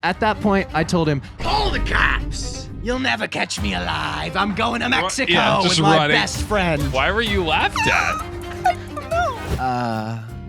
At that point, I told him, Call the cops. You'll never catch me alive. I'm going to Mexico just with my running. best friend. Why were you laughed at?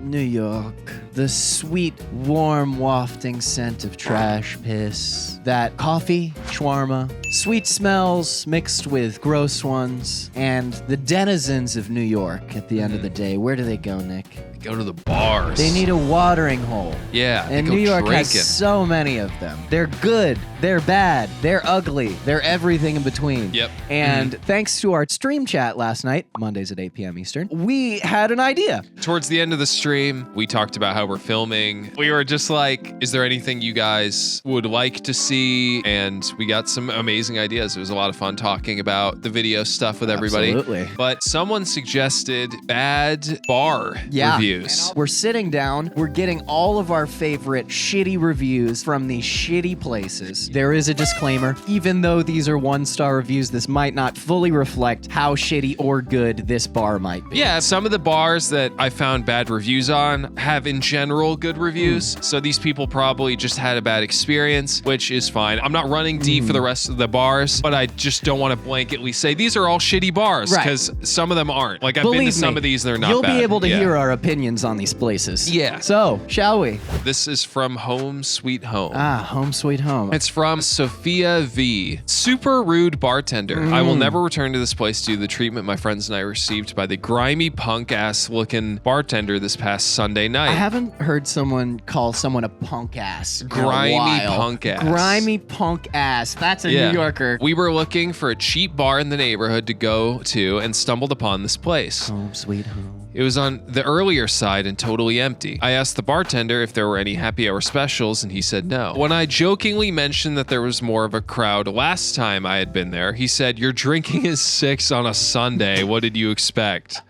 New York. The sweet, warm, wafting scent of trash piss. That coffee, shawarma, sweet smells mixed with gross ones, and the denizens of New York at the end of the day. Where do they go, Nick? Go to the bars. They need a watering hole. Yeah, And go New York has drinking. so many of them. They're good, they're bad, they're ugly, they're everything in between. Yep. And thanks to our stream chat last night, Mondays at 8 p.m. Eastern, we had an idea. Towards the end of the stream, we talked about how we're filming. We were just like, is there anything you guys would like to see? And we got some amazing ideas. It was a lot of fun talking about the video stuff with everybody. Absolutely. But someone suggested bad bar reviews. We're sitting down, we're getting all of our favorite shitty reviews from these shitty places. There is a disclaimer, even though these are 1-star reviews, this might not fully reflect how shitty or good this bar might be. Yeah, some of the bars that I found bad reviews on have in general good reviews. So these people probably just had a bad experience, which is fine. I'm not running deep for the rest of the bars, but I just don't want to blanketly say these are all shitty bars because some of them aren't. Like I've been to some of these, they're not You'll bad. be able to hear our opinions on these places. Yeah. So, shall we? This is from Home Sweet Home. Home sweet home. It's from Sophia V. Super rude bartender. I will never return to this place due to the treatment my friends and I received by the grimy punk-ass looking bartender this past Sunday night. I haven't heard someone call someone a punk ass. Grimy punk ass. Grimy punk ass. That's a New Yorker. We were looking for a cheap bar in the neighborhood to go to and stumbled upon this place. Home sweet home. It was on the earlier side and totally empty. I asked the bartender if there were any happy hour specials and he said no. When I jokingly mentioned that there was more of a crowd last time I had been there, he said, "Your drinking is 6 on a Sunday. What did you expect?"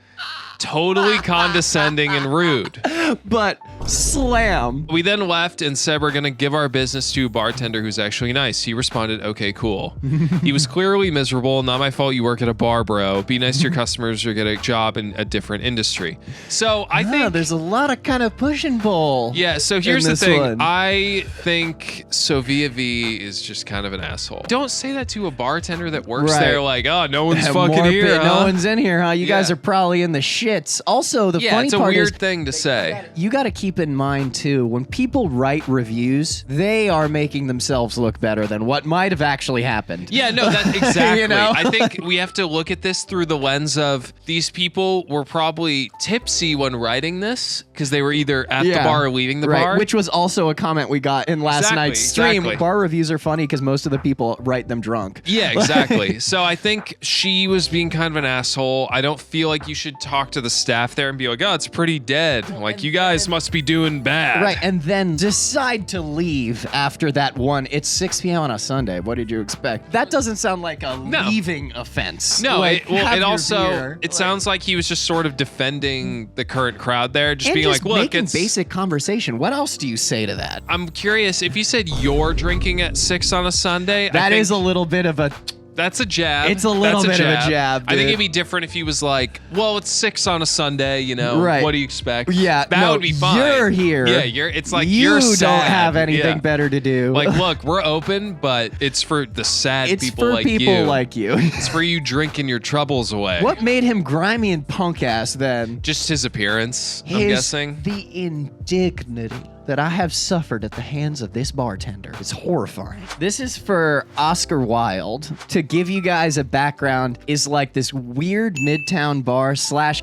Totally condescending and rude. But slam. We then left and said we're gonna give our business to a bartender who's actually nice. He responded, "Okay, cool." He was clearly miserable. Not my fault you work at a bar, bro. Be nice to your customers or get a job in a different industry. So I think there's a lot of kind of push and pull. Yeah, so here's the this thing. one. I think Sophia V is just kind of an asshole. Don't say that to a bartender that works Right. there like, oh, no one's fucking More here, bit, huh? No one's in here, huh? You guys Yeah. are probably in the shits. Also, the Yeah, funny it's a part weird is thing to say. you got to keep in mind too, when people write reviews, they are making themselves look better than what might have actually happened. Yeah, no, that exactly. You know? I think we have to look at this through the lens of these people were probably tipsy when writing this because they were either at the bar or leaving the bar. Which was also a comment we got in last night's stream. Exactly. Bar reviews are funny because most of the people write them drunk. Yeah, exactly. So I think she was being kind of an asshole. I don't feel like you should talk to the staff there and be like, oh, it's pretty dead. Like, you guys must be doing bad. Right, and then decide to leave after that one. It's 6 p.m. on a Sunday. What did you expect? That doesn't sound like a leaving offense. No, like, it sounds like he was just sort of defending the current crowd there, just and being just like, look, making it's basic conversation. What else do you say to that? I'm curious if you said you're drinking at 6 on a Sunday. That is a little bit of a. That's a jab. It's a little bit of a jab, I think dude. it'd be different if he was like, well, it's 6 on a Sunday, you know. Right. What do you expect? Yeah, that would be fine. You're here. Yeah, it's like you you're sad. don't have anything Yeah. better to do. Like, look, we're open, but it's for the sad it's people for like people you. like you. It's for you drinking your troubles away. What made him grimy and punk ass then? Just his appearance, I'm guessing. The indignity that I have suffered at the hands of this bartender is horrifying. This is for Oscar Wilde. To give you guys a background, is like this weird midtown bar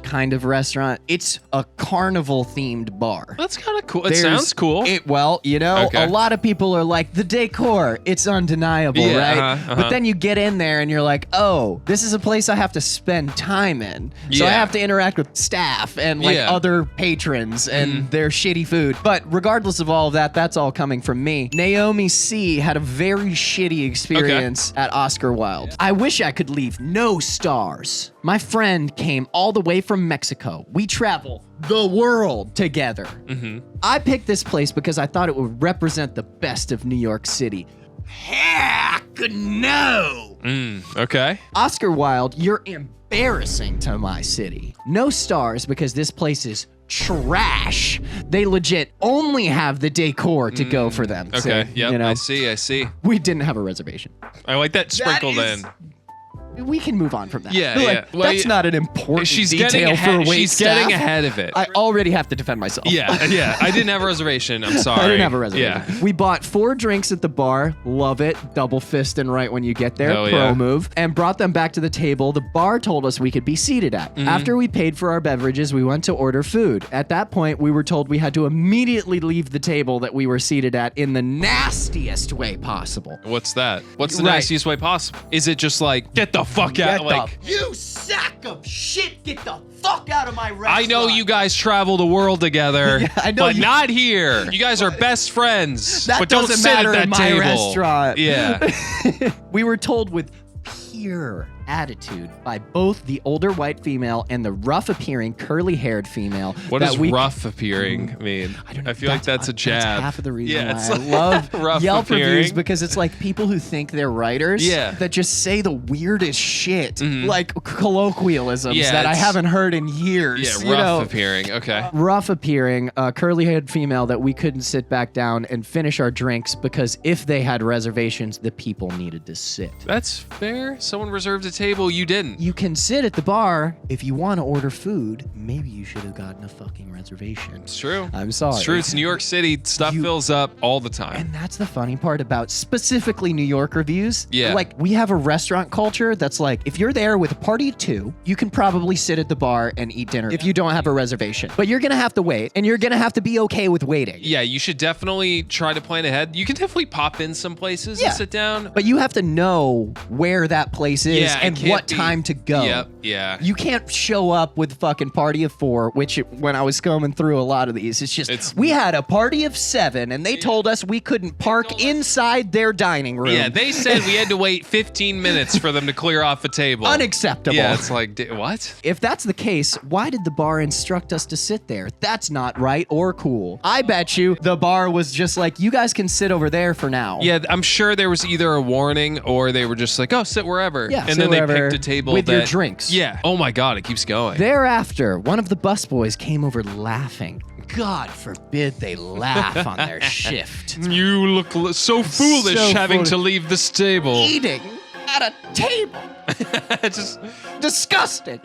/ kind of restaurant. It's a carnival themed bar. That's kind of cool. It sounds cool. Well, you know, Okay. a lot of people are like, the decor, it's undeniable, right? But then you get in there and you're like, oh, this is a place I have to spend time in. So I Yeah. have to interact with staff and like other patrons and their shitty food. But regardless of all of that, that's all coming from me. Naomi C had a very shitty experience at Oscar Wilde. I wish I could leave no stars. My friend came all the way from Mexico. We travel the world together. I picked this place because I thought it would represent the best of New York City. Heck no! Okay. Oscar Wilde, you're embarrassing to my city. No stars because this place is trash. They legit only have the decor to go for them. Okay. So, Yep. you know, I see. we didn't have a reservation. I like that sprinkled in. We can move on from that. Yeah, Like, yeah. Well, that's not an important She's detail getting for ahead. wait She's staff. getting ahead of it. I already have to defend myself. Yeah. I didn't have a reservation. I'm sorry. I didn't have a reservation. Yeah. We bought 4 drinks at the bar. Love it. Double fisting right when you get there. Hell Pro yeah. move. And brought them back to the table the bar told us we could be seated at. Mm-hmm. After we paid for our beverages, we went to order food. At that point, we were told we had to immediately leave the table that we were seated at in the nastiest way possible. What's that? What's the Right. nastiest way possible? Is it just like, get the fuck out? Get Like, You sack of shit! Get the fuck out of my restaurant! I know you guys travel the world together, Yeah, I know but you- not here. You guys are best friends, That but don't doesn't sit matter at that in my table. restaurant. Yeah. We were told with pure attitude by both the older white female and the rough-appearing, curly-haired female. What that does we rough appearing mean? I feel like that's a jab. That's half of the reason Yeah, why it's I like love rough Yelp appearing. reviews, because it's like people who think they're writers Yeah. that just say the weirdest shit, like colloquialisms Yeah, that I it's- haven't heard in years. Yeah, you rough know? appearing. Okay. Rough appearing, curly-haired female that we couldn't sit back down and finish our drinks because if they had reservations, the people needed to sit. That's fair. Someone reserved a table, you didn't. You can sit at the bar. If you want to order food, maybe you should have gotten a fucking reservation. It's true. I'm sorry. It's true. It's New York City. Stuff You- fills up all the time. And that's the funny part about specifically New York reviews. Yeah. Like, we have a restaurant culture that's like, if you're there with a party of 2, you can probably sit at the bar and eat dinner if you don't have a reservation. But you're going to have to wait, and you're going to have to be okay with waiting. Yeah, you should definitely try to plan ahead. You can definitely pop in some places Yeah. and sit down. But you have to know where that place is Yeah, it and can't what be- time to go. Yep. Yeah. You can't show up with fucking party of 4, which when I was combing through a lot of these, it's just, we had a party of 7 and they told us we couldn't park inside their dining room. Yeah, they said we had to wait 15 minutes for them to clear off a table. Unacceptable. Yeah, it's like, what? If that's the case, why did the bar instruct us to sit there? That's not right or cool. I bet you the bar was just like, you guys can sit over there for now. Yeah, I'm sure there was either a warning or they were just like, oh, sit wherever. Yeah, and sit then they wherever picked a table with your that- drinks. Yeah. Oh my God, it keeps going. Thereafter, one of the busboys came over laughing. God forbid they laugh on their shift. You look so foolish So having foolish. to leave this table. Eating at a table. Just Disgusting.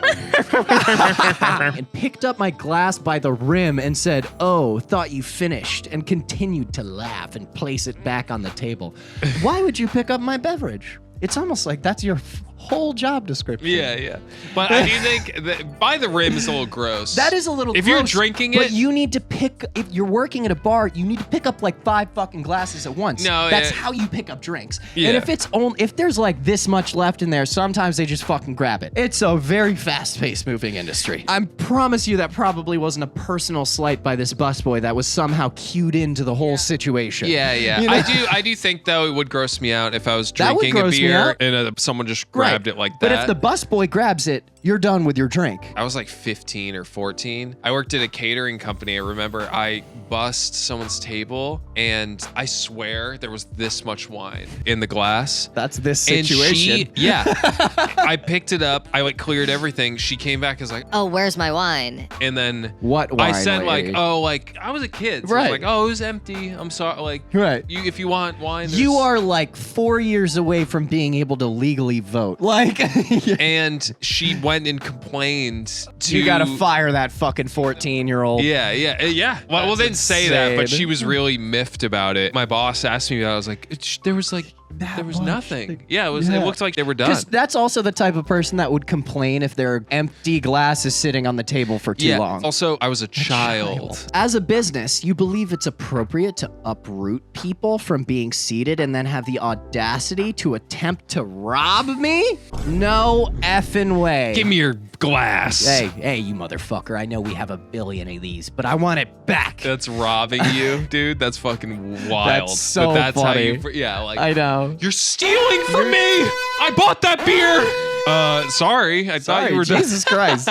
And picked up my glass by the rim and said, "Oh, thought you finished," and continued to laugh and place it back on the table. Why would you pick up my beverage? It's almost like that's your whole job description. yeah. But I do think that by the rim is a little gross. That is a little If gross, you're drinking but it- you need to pick, if you're working at a bar, you need to pick up like 5 fucking glasses at once. No, That's yeah. how you pick up drinks. Yeah. And if there's like this much left in there, sometimes they just fucking grab it. It's a very fast-paced moving industry. I promise you that probably wasn't a personal slight by this busboy that was somehow cued into the whole situation. Yeah. You know? I do think though it would gross me out if I was That would drinking a gross me beer out. and someone just Right. grabbed it like that. But if the busboy grabs it, you're done with your drink. I was like 15 or 14. I worked at a catering company. I remember I bussed someone's table and I swear there was this much wine in the glass. That's this And situation. I picked it up. I like cleared everything. She came back and was like, Oh, where's my wine? and then What I wine, said lady? like I was a kid. So I Right. was like, oh, it was empty. I'm sorry. Like, Right. if you want wine, You there's- are like 4 years away from being able to legally vote. Like, And she went and complained to. you gotta fire that fucking 14-year-old. Yeah. Well, That's they didn't say that, but insane. she was really miffed about it. My boss asked me about it. I was like, there was That there was much. nothing. Yeah, it Yeah. looked like they were done. Because that's also the type of person that would complain if their empty glass is sitting on the table for too long. Also, I was a child. As a business, you believe it's appropriate to uproot people from being seated and then have the audacity to attempt to rob me? No effing way. Give me your glass. Hey, you motherfucker. I know we have a billion of these, but I want it back. That's robbing you, dude. That's fucking wild. That's so But that's funny. how you. Yeah, like I know. you're stealing from me. I bought that beer. Sorry. I thought you were done. Jesus Christ.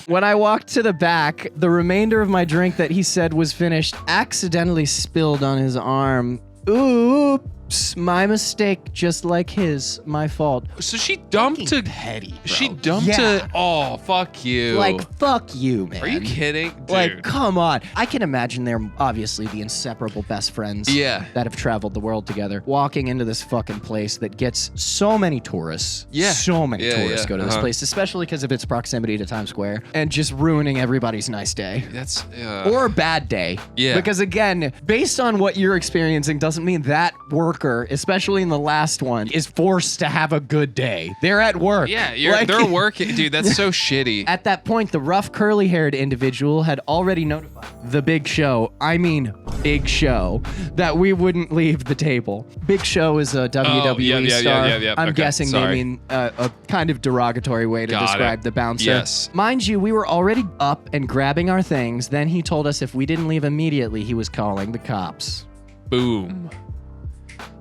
When I walked to the back, the remainder of my drink that he said was finished accidentally spilled on his arm. Oops. Oops, my mistake, just like his, my fault. So she dumped a petty, bro. She dumped Yeah. a. Oh, fuck you. Like, fuck you, man. Are you kidding? Dude. Like, come on. I can imagine they're obviously the inseparable best friends Yeah. that have traveled the world together, walking into this fucking place that gets so many tourists. Yeah. So many Yeah, tourists yeah. go to this place, especially because of its proximity to Times Square, and just ruining everybody's nice day. That's. Or a bad day. Yeah. Because again, based on what you're experiencing doesn't mean that worker, especially in the last one, is forced to have a good day. They're at work. Yeah, Like- they're working. Dude, that's so shitty. At that point, the rough curly-haired individual had already notified the Big Show, I mean Big Show, that we wouldn't leave the table. Big Show is a WWE star. I'm Okay, guessing sorry. they mean a kind of derogatory way to Got describe it. the bouncer. Yes. Mind you, we were already up and grabbing our things. Then he told us if we didn't leave immediately, he was calling the cops. Boom.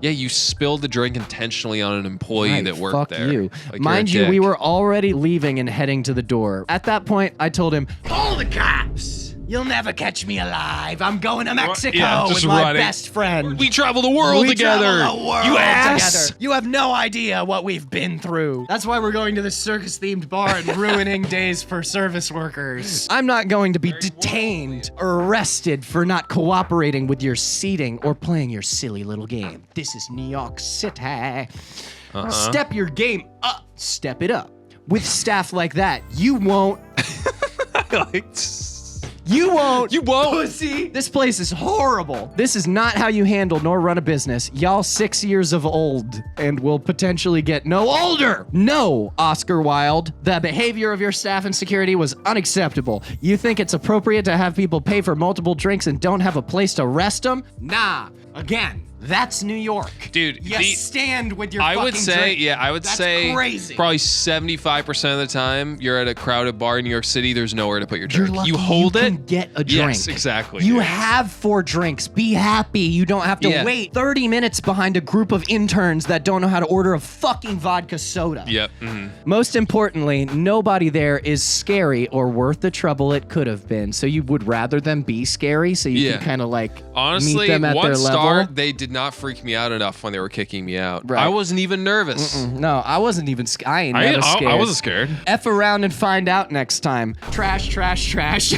Yeah, you spilled the drink intentionally on an employee Right, that worked fuck there. you. Like, Mind you're a you, we dick. were already leaving and heading to the door. At that point, I told him, Call the cops. You'll never catch me alive. I'm going to Mexico yeah, with just my running. best friend. We travel the world We together. travel the world you ass. together. You have no idea what we've been through. That's why we're going to this circus-themed bar and ruining days for service workers. I'm not going to be detained or arrested for not cooperating with your seating or playing your silly little game. This is New York City. Step your game up. Step it up. With staff like that, you won't. You won't. You won't. Pussy. This place is horrible. This is not how you handle nor run a business. Y'all 6 years of old and will potentially get no older. No, Oscar Wilde. The behavior of your staff and security was unacceptable. You think it's appropriate to have people pay for multiple drinks and don't have a place to rest them? Nah, again, that's New York. Dude, You stand with your I fucking would say, drink. yeah, I would That's say crazy. probably 75% of the time you're at a crowded bar in New York City, there's nowhere to put your You're drink. lucky You hold you it. can get a drink. Yes, exactly. You dude. have 4 drinks. Be happy. You don't have to Yeah. wait 30 minutes behind a group of interns that don't know how to order a fucking vodka soda. Yep. mhm. Most importantly, nobody there is scary or worth the trouble it could have been. So you would rather them be scary so you Yeah. can kind of like Honestly, meet them at one their star, level. they did not freak me out enough when they were kicking me out. Right. I wasn't even nervous. No, I wasn't even I ain't never scared. I wasn't scared. F around and find out next time. Trash, trash, trash.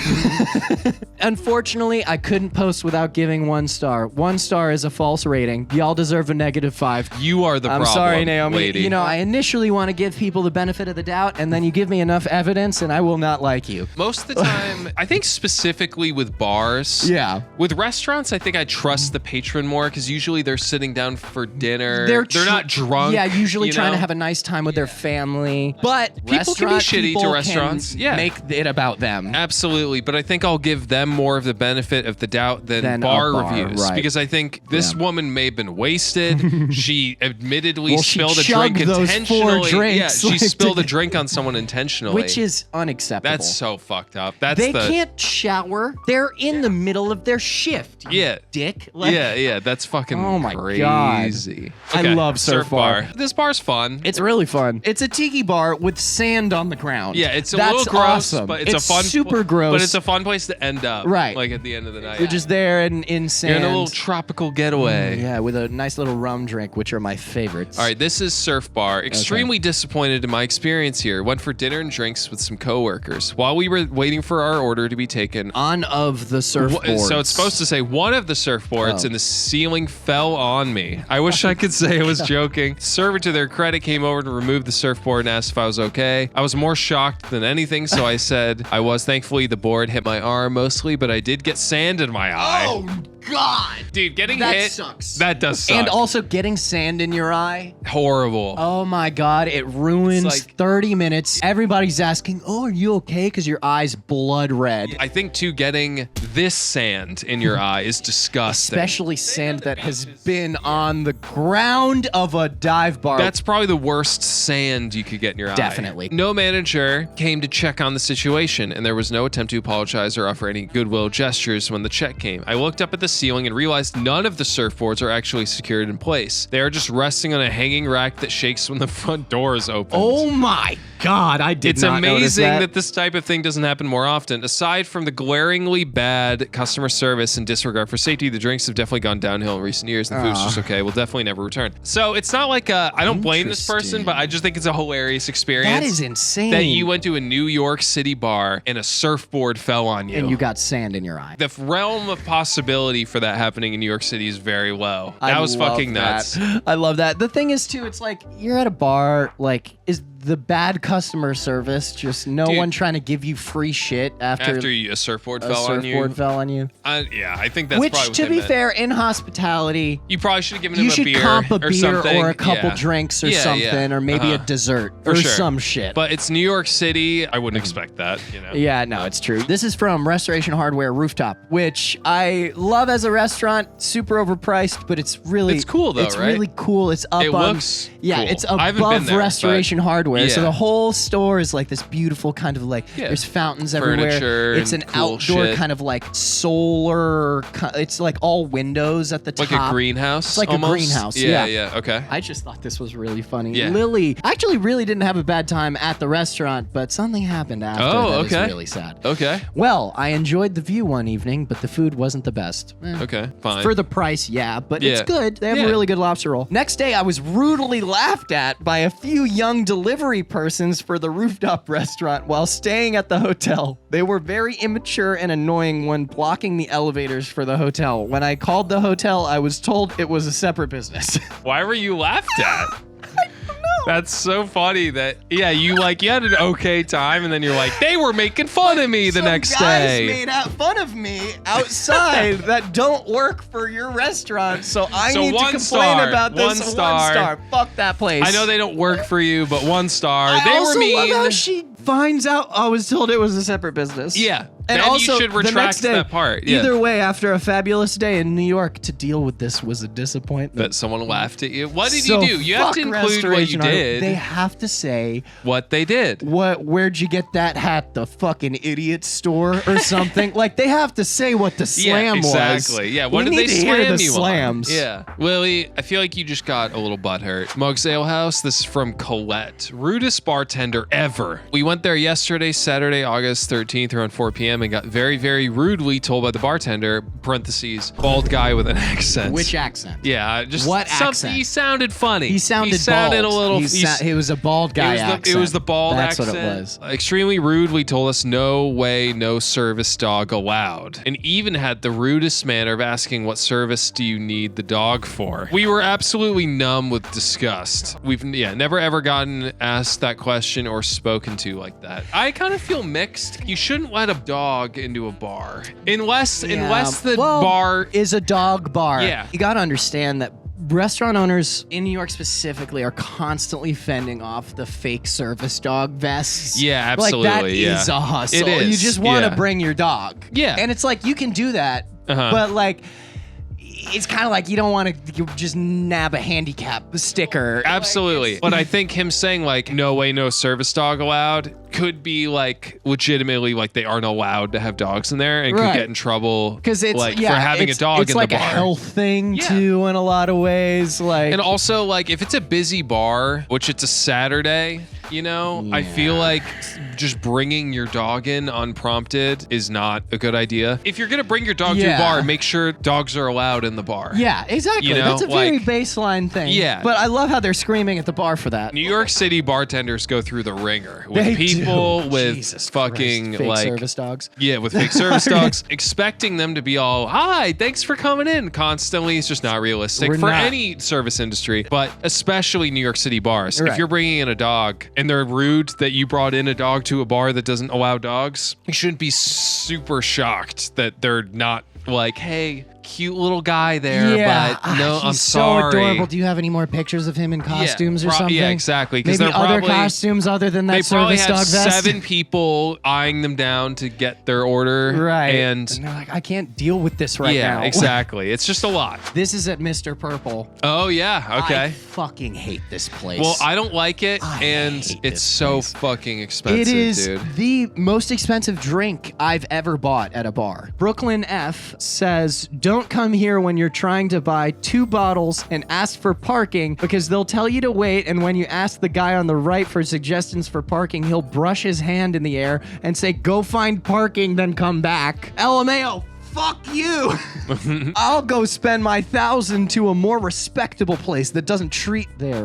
Unfortunately, I couldn't post without giving 1 star. 1 star is a false rating. Y'all deserve a -5. You are the I'm problem, sorry, Naomi. lady. You know, I initially want to give people the benefit of the doubt, and then you give me enough evidence, and I will not like you. Most of the time, I think specifically with bars. Yeah. With restaurants, I think I trust the patron more because usually they're sitting down for dinner. They're not drunk. Yeah, usually you trying know? to have a nice time with their family. But People can be restaurant shitty to people restaurants. can Yeah. make it about them. Absolutely, but I think I'll give them more of the benefit of the doubt than Than a bar bar, reviews right. because I think this Yeah. woman may have been wasted. She admittedly Well, she spilled a drink chugged those 4 intentionally. drinks, Yeah, she like, spilled a drink on someone intentionally. Which is unacceptable. that's so fucked up. That's They the can't shower. They're in the middle of their shift. you Yeah. dick. Like, yeah, that's fucking Oh my crazy. God. I love Surf Bar. This bar's fun. It's really fun. It's a tiki bar with sand on the ground. Yeah, it's a That's little gross, awesome. but it's a fun super gross. But it's a fun place to end up. Right. Like at the end of the night. You're just there and in You're sand. in a little tropical getaway. Yeah, with a nice little rum drink, which are my favorites. All right, this is Surf Bar. Extremely disappointed in my experience here. Went for dinner and drinks with some coworkers. While we were waiting for our order to be taken, On of the surfboards. so it's supposed to say one of the surfboards Oh. in the ceiling fell on me. I wish I could say I was joking. Server, to their credit, came over to remove the surfboard and asked if I was okay. I was more shocked than anything, so I said I was. Thankfully, the board hit my arm mostly, but I did get sand in my eye. Oh, God. Dude, getting That hit sucks. That does suck. And also getting sand in your eye. horrible. Oh my God, it ruins It's like- 30 minutes. Everybody's asking, oh, are you okay? Because your eye's blood red. I think too, getting this sand in your eye is disgusting. Especially sand that has been on the ground of a dive bar. That's probably the worst sand you could get in your eye. Definitely. No manager came to check on the situation, and there was no attempt to apologize or offer any goodwill gestures when the check came. I looked up at the ceiling and realized none of the surfboards are actually secured in place. They are just resting on a hanging rack that shakes when the front door is opened. Oh my God, I did It's not notice amazing that this type of thing doesn't happen more often. Aside from the glaringly bad customer service and disregard for safety, the drinks have definitely gone downhill in recent years. The food's just okay. We'll definitely never return. So it's not like I don't blame this person, but I just think it's a hilarious experience. That is insane. That you went to a New York City bar and a surfboard fell on you. And you got sand in your eye. The realm of possibility for that happening in New York City is very low. That I was love fucking nuts. that. I love that. The thing is, too, it's like you're at a bar, like, is the bad customer service just no Dude, one trying to give you free shit after a surfboard a fell on you? surfboard fell on you? Yeah, I think that's Which, probably to what be they meant. fair, in hospitality, You probably should have given you him a should beer comp a or beer something. or a couple Yeah. drinks or Yeah, something, yeah. or maybe a Uh-huh. dessert For or sure. some shit. But it's New York City. I wouldn't expect that, you know? Yeah, no, it's true. This is from Restoration Hardware Rooftop, which I love as a restaurant. Super overpriced, but it's really It's cool, though, It's right? really cool. It's up It on. looks Yeah, cool. it's I haven't been above there, Restoration but- Hardware. So Yeah. the whole store is like this beautiful kind of like Yeah. there's fountains Furniture everywhere. It's an and cool outdoor shit. kind of like solar. It's like all windows at the Like top. a greenhouse? It's like almost? a greenhouse. Yeah, Yeah. okay. I just thought this was really funny. Yeah. Lily actually really didn't have a bad time at the restaurant, but something happened after Oh, that is okay. really sad. Okay. Well, I enjoyed the view one evening, but the food wasn't the best. Okay, fine. For the price, yeah, but Yeah. it's good. They have Yeah. a really good lobster roll. Next day, I was brutally laughed at by a few young delivery persons for the rooftop restaurant while staying at the hotel. They were very immature and annoying when blocking the elevators for the hotel. When I called the hotel, I was told it was a separate business. Why were you laughed at? That's so funny that, yeah, you had an okay time and then you're like, they were making fun of me the next Some guys day. made fun of me outside that don't work for your restaurant, so I So need to one complain star, about this. one star. Fuck that place. I know they don't work for you, but 1 star. I They also were mean. love how she finds out I was told it was a separate business. Yeah. And Then also, you should the next retract day, that part. Yeah. Either way, after a fabulous day in New York, to deal with this was a disappointment. That someone laughed at you. What did So you do? You have fuck to include what you Restoration Hardware. did. They have to say, What they did. where'd you get that hat? The fucking idiot store or something? Like, they have to say what the slam yeah, was. exactly. Yeah, what We did need they to hear slam the you slams. on? Yeah. Lily, I feel like you just got a little butthurt. Mugs Ale House, this is from Colette. Rudest bartender ever. We went there yesterday, Saturday, August 13th, around 4 p.m. and got very, very rudely told by the bartender, parentheses, bald guy with an accent. Which accent? Yeah, just What something. accent? He sounded funny. He sounded bald. bald. A little. He was a bald guy accent. It was the bald That's accent. what it was. Extremely rudely told us no way, no service dog allowed. And even had the rudest manner of asking what service do you need the dog for. We were absolutely numb with disgust. We've never ever gotten asked that question or spoken to like that. I kind of feel mixed. You shouldn't let a dog into a bar. Unless the bar is a dog bar. Yeah. You got to understand that restaurant owners in New York specifically are constantly fending off the fake service dog vests. Yeah, absolutely. Like that yeah. is a hustle. It is. You just want to yeah. bring your dog. Yeah. And it's like you can do that, Uh-huh. but like it's kind of like you don't want to just nab a handicap sticker. Absolutely. But I think him saying like, no way, no service dog allowed could be like legitimately like they aren't allowed to have dogs in there and Right. could get in trouble Because it's like for having a dog it's in like the bar. a health thing Yeah. too in a lot of ways. Like And also like if it's a busy bar, which it's a Saturday, you know, I feel like just bringing your dog in unprompted is not a good idea. If you're going to bring your dog to a Yeah. bar, make sure dogs are allowed in the bar. Yeah, exactly. You know, That's a very like- baseline thing. Yeah. But I love how they're screaming at the bar for that. New York City bartenders go through the ringer with They people do. with Jesus fucking Christ. Fake like service dogs. Yeah, with fake service dogs, expecting them to be all, hi, thanks for coming in constantly is just not realistic We're for not. any service industry, but especially New York City bars. Right. If you're bringing in a dog and they're rude that you brought in a dog to a bar that doesn't allow dogs, you shouldn't be super shocked that they're not like, hey, cute little guy there, but no, he's I'm so sorry. adorable. Do you have any more pictures of him in costumes or something? Yeah, exactly. 'cause Maybe they're other probably- costumes other than They that probably service have dog vest. 7 people eyeing them down to get their order. Right. And they're like, I can't deal with this right yeah, now. exactly. It's just a lot. This is at Mr. Purple. Oh, yeah. I Okay. fucking hate this place. Well, I don't like it, I and hate it's this so place. fucking expensive, It is dude. the most expensive drink I've ever bought at a bar. Brooklyn F says, don't don't come here when you're trying to buy 2 bottles and ask for parking because they'll tell you to wait, and when you ask the guy on the right for suggestions for parking, he'll brush his hand in the air and say, go find parking, then come back. LMAO. Fuck you. I'll go spend my 1,000 to a more respectable place that doesn't treat their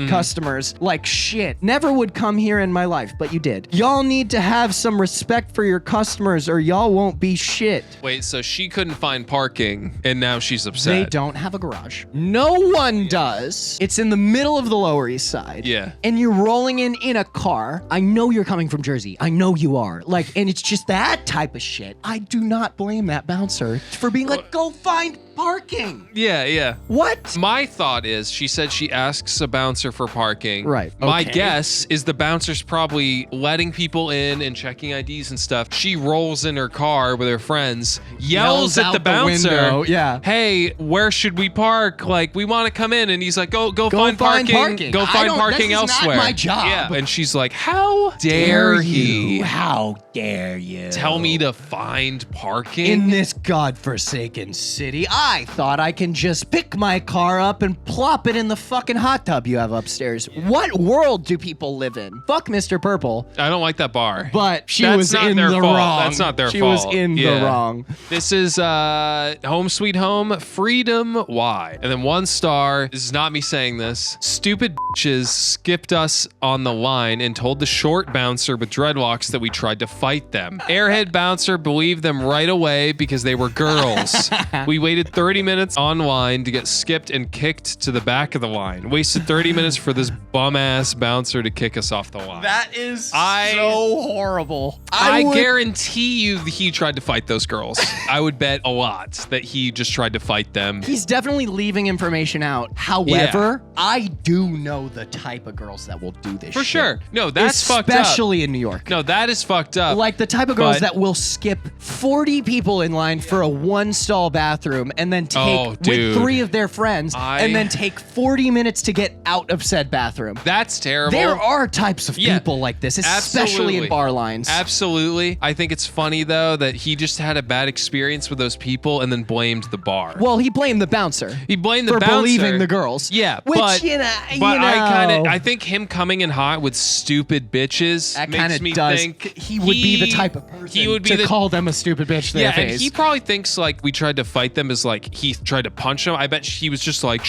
customers like shit. Never would come here in my life, but you did. Y'all need to have some respect for your customers or y'all won't be shit. Wait, so she couldn't find parking and now she's upset. They don't have a garage. No one does. It's in the middle of the Lower East Side. Yeah. And you're rolling in a car. I know you're coming from Jersey. I know you are. Like, and it's just that type of shit. I do not blame that bouncer for being like, go find parking. Yeah. What? My thought is, she said she asks a bouncer for parking. Right. My Okay. guess is the bouncer's probably letting people in and checking IDs and stuff. She rolls in her car with her friends, yells at out the bouncer, window. Yeah. hey, where should we park? Like, we want to come in. And he's like, go find parking. Go find parking elsewhere. Not my job. Yeah. And she's like, how dare he How dare you? tell me to find parking? In this godforsaken city, I thought I can just pick my car up and plop it in the fucking hot tub you have upstairs. What world do people live in? Fuck Mr. Purple. I don't like that bar. But she That's was not in their the fault. wrong. That's not their she fault. was in Yeah. the wrong. This is Home Sweet Home, Freedom, Why? And then 1 star, this is not me saying this, stupid bitches skipped us on the line and told the short bouncer with dreadlocks that we tried to fight them. Airhead bouncer believed them right away because they were girls. We waited 30 minutes online to get skipped and kicked to the back of the line. Wasted 30 minutes for this bum-ass bouncer to kick us off the line. That is so horrible. I guarantee you that he tried to fight those girls. I would bet a lot that he just tried to fight them. He's definitely leaving information out. However, I do know the type of girls that will do this For shit. sure. No, that's fucked up. Especially in New York. No, that is fucked up. Like the type of girls But- that will skip 40 people in line for a 1-stall bathroom and then take with 3 of their friends and then take 40 minutes to get out of said bathroom. That's terrible. There are types of people like this, especially Absolutely. in bar lines. Absolutely. I think it's funny, though, that he just had a bad experience with those people and then blamed the bar. Well, he blamed the bouncer. He blamed the for bouncer. believing the girls. Yeah, which but I think him coming in hot with stupid bitches that makes kind me of does. think He would be the type of person he would be to the, call them a stupid bitch to their Yeah, face. and he probably thinks like we tried to fight them as like he tried to punch them. I bet he was just like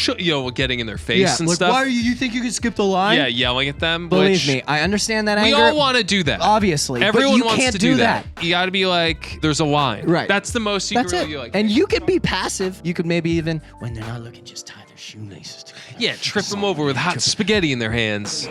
getting in their face and like, stuff. why are you think you could skip the line? Yeah, yelling at them. Believe which me, I understand that we anger. all want to do that. Obviously, Everyone but you wants can't to do that. You got to be like, there's a line. Right. That's the most you That's can it. really do. Like, and you could be passive. You could maybe even, when they're not looking, just tie their shoelaces together. yeah, trip them over with hot spaghetti in their hands.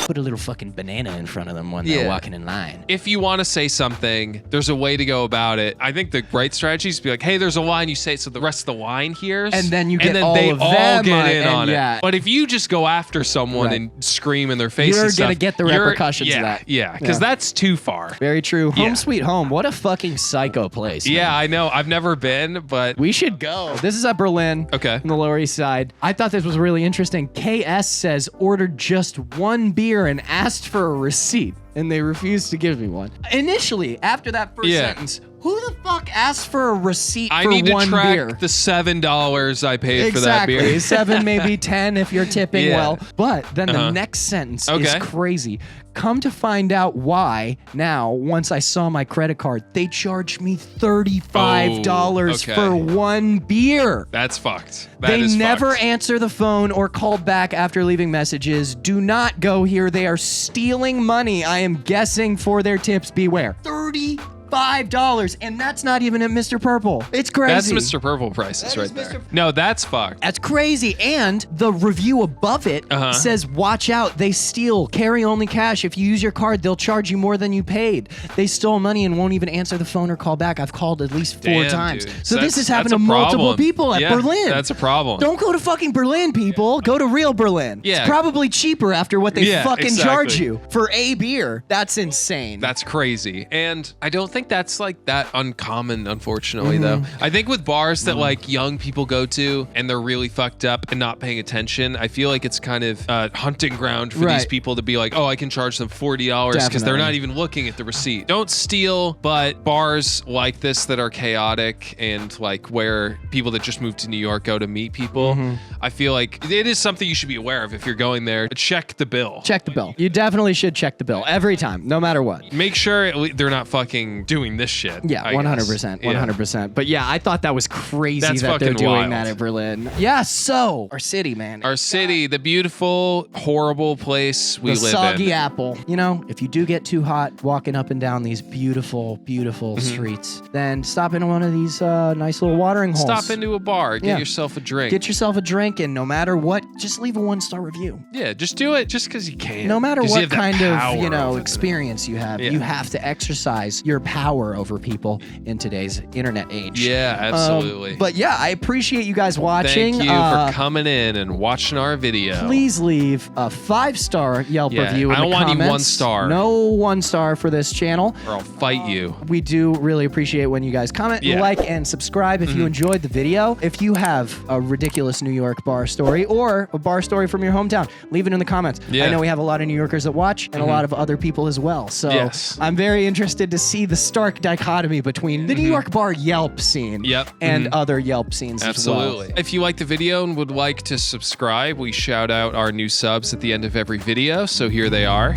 Put a little fucking banana in front of them when they're walking in line. If you want to say something, there's a way to go about it. I think the right strategy is to be like, hey, there's a line, you say it so the rest of the line hears. And then you get then all they of all them get on- in and on yeah. it. But if you just go after someone Right. and scream in their face You're and stuff, gonna get the repercussions of that. Yeah, because Yeah. that's too far. Very true. Home Yeah. Sweet Home. What a fucking psycho place. Yeah, man. I know. I've never been, but We should go. This is at Berlin. Okay. On the Lower East Side. I thought this was really interesting. KS says ordered just 1 beer and asked for a receipt, and they refused to give me one. Initially, after that first sentence, who the fuck asked for a receipt I for need to 1 track beer? the $7 I paid for that beer. Exactly. 7, maybe 10 if you're tipping Yeah. well. But then the next sentence is crazy. Come to find out why, now, once I saw my credit card, they charged me $35 okay. for 1 beer. That's fucked. They never fucked. answer the phone or call back after leaving messages. Do not go here. They are stealing money. I am guessing for their tips. Beware. $35, and that's not even at Mr. Purple. It's crazy. That's Mr. Purple prices That right is there. Mr. No, that's fucked. That's crazy. And the review above it says, watch out, they steal. Carry only cash. If you use your card, they'll charge you more than you paid. They stole money and won't even answer the phone or call back. I've called at least 4 Damn, times. dude. So this That's- is happening that's to a multiple problem. people at Yeah, Berlin. that's a problem. Don't go to fucking Berlin, people. Go to real Berlin. Yeah. It's probably cheaper after what they Yeah, fucking exactly. charge you for a beer. That's insane. That's crazy. And I don't think think that's like that uncommon, unfortunately, though. I think with bars that like young people go to and they're really fucked up and not paying attention, I feel like it's kind of a hunting ground for these people to be like, oh, I can charge them $40 because they're not even looking at the receipt. Don't steal, but bars like this that are chaotic and like where people that just moved to New York go to meet people, I feel like it is something you should be aware of if you're going there. Check the bill. Check the bill. You definitely should check the bill every time, no matter what. Make sure they're not fucking doing this shit. Yeah, 100%. 100%. But yeah, I thought that was crazy that they're doing wild. that in Berlin. Yeah, so our city, man. Our city, the beautiful, horrible place we live in. The soggy apple. You know, if you do get too hot walking up and down these beautiful, beautiful streets, then stop into one of these nice little watering holes. Stop into a bar. Get yourself a drink. Get yourself a drink, and no matter what, just leave a 1-star review. Yeah, just do it just because you can. No matter what kind of, experience you have, you have to exercise your power over people in today's internet age. Yeah, absolutely. But yeah, I appreciate you guys watching. Thank you for coming in and watching our video. Please leave a 5-star Yelp review in the comments. I don't want any 1 star. No 1 star for this channel. Or I'll fight you. We do really appreciate when you guys comment, like, and subscribe if you enjoyed the video. If you have a ridiculous New York bar story or a bar story from your hometown, leave it in the comments. I know we have a lot of New Yorkers that watch and a lot of other people as well. So I'm very interested to see the stark dichotomy between the New York bar Yelp scene and other Yelp scenes as well. Absolutely. If you liked the video and would like to subscribe, we shout out our new subs at the end of every video. So here they are.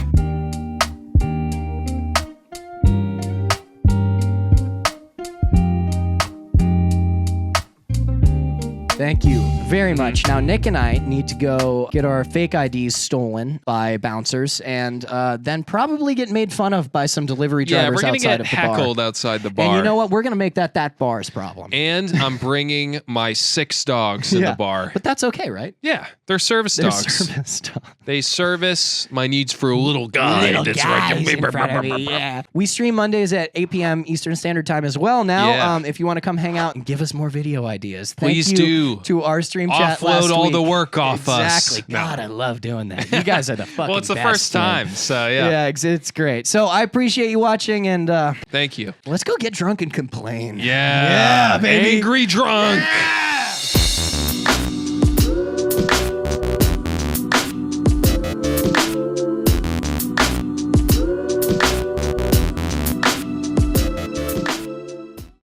Thank you very much. Now, Nick and I need to go get our fake IDs stolen by bouncers and then probably get made fun of by some delivery drivers outside of the bar. We're going to get heckled outside the bar. And you know what? We're going to make that bar's problem. And I'm bringing my 6 dogs in the bar. But that's okay, right? Yeah, they're service dogs. Service dogs. They service my needs for a little guy. We stream Mondays at 8 p.m. Eastern Standard Time as well now. If you want to come hang out and give us more video ideas, please do. To our stream chat offload last all week. the work off us. Exactly. God, I love doing that. You guys are the fucking well, it's the best, first time, so yeah. Yeah, it's great. So I appreciate you watching, and thank you. Let's go get drunk and complain. Yeah, baby. Angry drunk. Yeah.